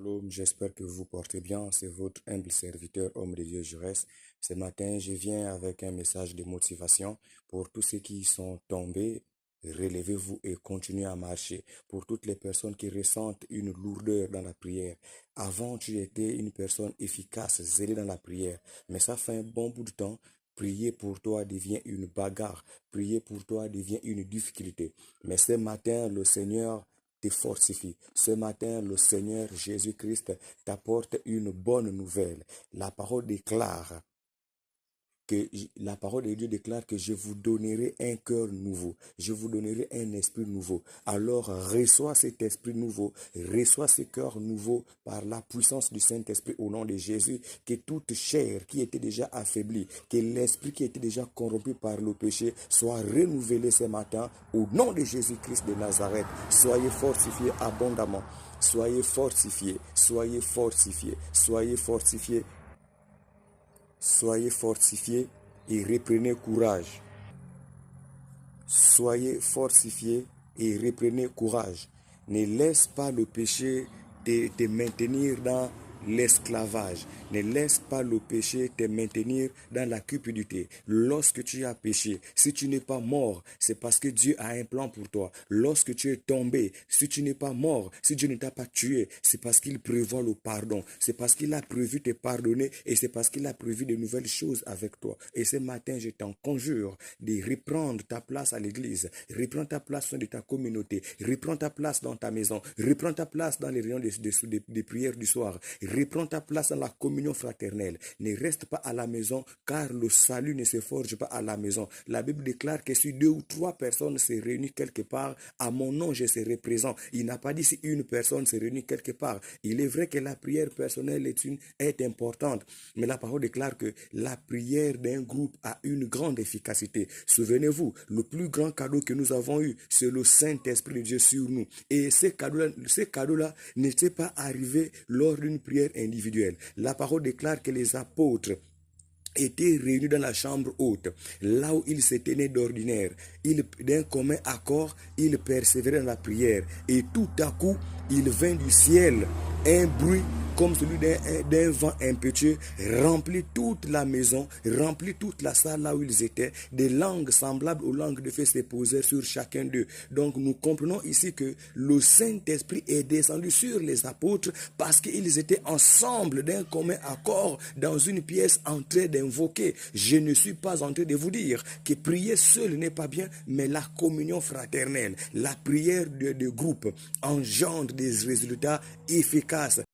Shalom, j'espère que vous vous portez bien. C'est votre humble serviteur, homme de Dieu Jaurès. Ce matin, je viens avec un message de motivation pour tous ceux qui sont tombés. Relevez-vous et continuez à marcher. Pour toutes les personnes qui ressentent une lourdeur dans la prière. Avant, tu étais une personne efficace, zélée dans la prière. Mais ça fait un bon bout de temps. Prier pour toi devient une bagarre. Prier pour toi devient une difficulté. Mais ce matin, le Seigneur te fortifie. Ce matin, le Seigneur Jésus-Christ t'apporte une bonne nouvelle. La parole de Dieu déclare que je vous donnerai un cœur nouveau, je vous donnerai un esprit nouveau. Alors reçois cet esprit nouveau, reçois ce cœur nouveau par la puissance du Saint-Esprit au nom de Jésus, que toute chair qui était déjà affaiblie, que l'esprit qui était déjà corrompu par le péché soit renouvelé ce matin au nom de Jésus-Christ de Nazareth. Soyez fortifiés abondamment, soyez fortifiés, soyez fortifiés, soyez fortifiés. Soyez fortifiés et reprenez courage. Soyez fortifiés et reprenez courage. Ne laisse pas le péché te maintenir dans l'esclavage. Ne laisse pas le péché te maintenir dans la cupidité. Lorsque tu as péché, si tu n'es pas mort, c'est parce que Dieu a un plan pour toi. Lorsque tu es tombé, si tu n'es pas mort, si Dieu ne t'a pas tué, c'est parce qu'il prévoit le pardon. C'est parce qu'il a prévu te pardonner et c'est parce qu'il a prévu de nouvelles choses avec toi. Et ce matin, je t'en conjure de reprendre ta place à l'église. Reprends ta place dans ta communauté. Reprends ta place dans ta maison. Reprends ta place dans les réunions de prière du soir. Reprends ta place dans la communion fraternelle. Ne reste pas à la maison, car le salut ne se forge pas à la maison. La Bible déclare que si 2 ou 3 personnes se réunissent quelque part, à mon nom je serai présent. Il n'a pas dit si une personne se réunit quelque part. Il est vrai que la prière personnelle est importante, mais la parole déclare que la prière d'un groupe a une grande efficacité. Souvenez-vous, le plus grand cadeau que nous avons eu, c'est le Saint-Esprit de Dieu sur nous. Et ce cadeau-là n'était pas arrivé lors d'une prière individuelle. La parole déclare que les apôtres étaient réunis dans la chambre haute, là où ils se tenaient d'ordinaire. D'un commun accord, ils persévéraient dans la prière. Et tout à coup, il vint du ciel un bruit comme celui d'un vent impétueux, remplit toute la maison, remplit toute la salle là où ils étaient. Des langues semblables aux langues de feu se posèrent sur chacun d'eux. Donc nous comprenons ici que le Saint-Esprit est descendu sur les apôtres parce qu'ils étaient ensemble d'un commun accord dans une pièce en train d'invoquer. Je ne suis pas en train de vous dire que prier seul n'est pas bien, mais la communion fraternelle, la prière de groupe engendre des résultats efficaces.